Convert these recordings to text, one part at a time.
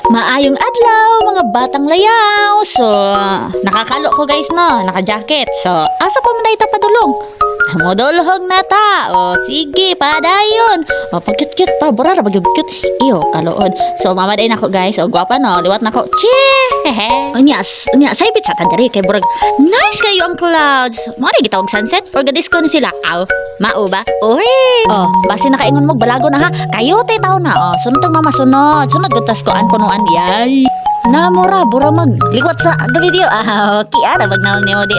Maayong adlaw, mga batang layaw. So, nakakalo ko guys no, naka-jacket. So, asa pa man dayta padulong? Modulhog na ta. O, sige, padayon. O, pag-cute-cute pa, burar, pag-cute. Iyo, kalood. So, mamadayin ako guys. O, gwapa no, liwat na ko. Chee! Hehe. Unyas, saibit sa tandari. Kay burag, nice kayo ang clouds. Mga na gitawag sunset? Or gadisco ni sila? Aw, mao ba? Uy! O, basi nakaingon mo, balago na ha. Kayo, tao na. O, sunod tong mama, sunod. Sunod, gutas ko, punuan. Yay! Namura, bura maglikwat sa video. Kiara, bagnawang niyo di.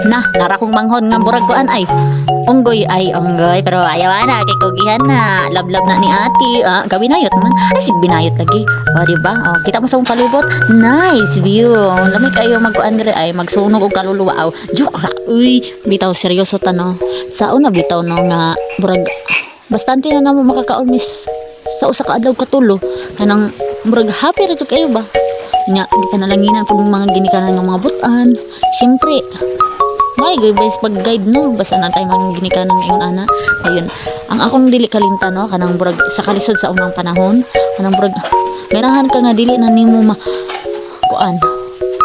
Nah, nara kong manghon nga burag koan ay. Unggoy. Pero ayaw na, kay kugihan na. Love na ni ati. Gabinayot man. Ay, binayot lagi. O, diba? O, kita mo sa mong palibot. Nice view. Lamig kayo magkuan dire ay magsunog og kaluluwa. Joke ra. Uy, bitaw seryoso ta no. Sa una bitaw no nga burag bastante na namo makakaon miss sa usa ka adlaw katulo. Kanang murag happy ra jud kayo ba? Nya di ka nalanginan pag mga ginikanan ng mga butan. Siyempre, may guys pag guide no, basta na tayo mga ginikanan ngayon ana. Ayun, ang akong dili kalimta no, kanang murag sa kalisod sa unang panahon, kanang murag ganahan ka nga dili na nimo kuan.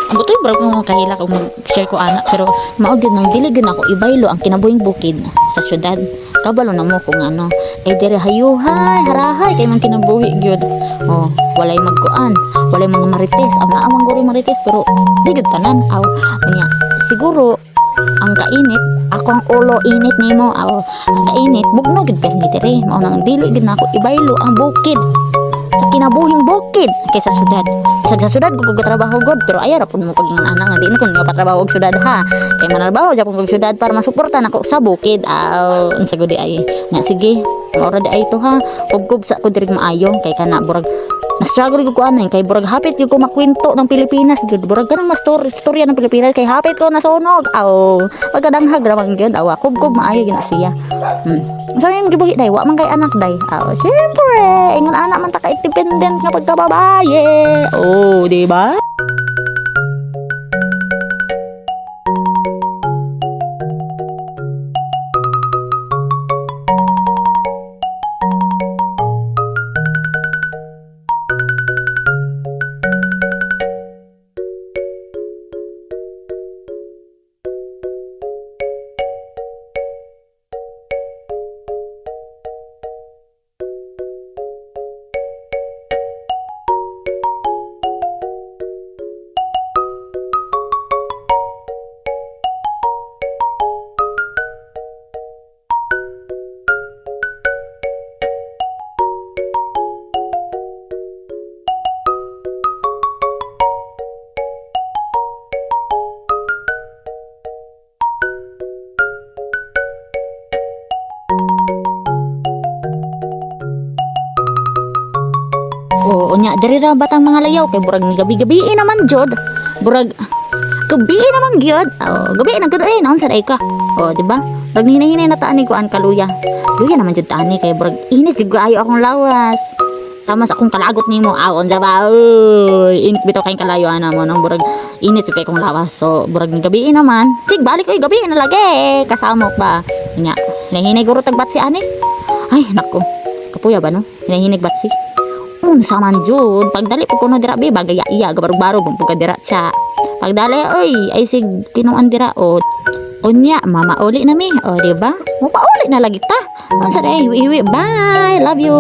Ang butoy bro kung kahila kung mag-share ko ana, pero mao gyud nang dili gyud ako ibaylo ang kinabuhing bukid sa syudad. Kabalo na mo kung ano, dire hayuhay, harahay kay man kinabuhi gyud. Oh, walay magkuan, walay mga marites, na amang guri marites pero di gyud tanan. Nya siguro ang kainit, ako ang ulo init nimo. Ang kainit bugno gyud permi dire. Mao nang dili gyud nako ibaylo ang bukid sa kinabuhing bukid kaysa syudad. Sa syudad ko trabaho god pero ayaw ra pud mo pagingan ana nga di na kun patrabaho og syudad ha. Kay manarbaho ja kung og syudad para masuporta nako sa bukid. Unsa gud ay. Nga sige, ora di ay to ha. Kubkub sa ko diri maayo kay kana burag na struggle ko ano kay burag hapit gyud ko makwento ng Pilipinas gyud. Burag kanang storya ng Pilipinas kay hapit ko nasunog. Pagkadanghag ra man gyud. Kubkub maayo gyud siya. So yung gibuhi day, wa man kay anak day. Siyempre, ingon anak man ta ka independent nga pagkababaye. Di ba? Nya diri ra batang mga layaw kay burag ni gabi-gabi naman jud. Burag gabi naman gyud. Gabi na gud ay naon sa day ka. Di ba? Burag hinahinay na taan ni kuan kaluya. Luya naman jud taan ni kay burag init jud ayo akong lawas. Sama sa akong kalagot nimo. Unsa ba? Init bitaw kay kalayo ana mo nang burag init jud kay kong lawas. So burag ni gabi naman. Sig balik gabi na lagi. Kasamo pa. Nya hinahinay guro tagbat si ani. Ay nako. Kapuya ba no? Hinahinay bat si sa man jud pagdali ko kuno dira be bagay iya gabarog-barog pag dira siya pagdali ay sig kinuan dira nya mama uli na mi di ba mo pa uli na lagi ta unsa day iwi bye love you.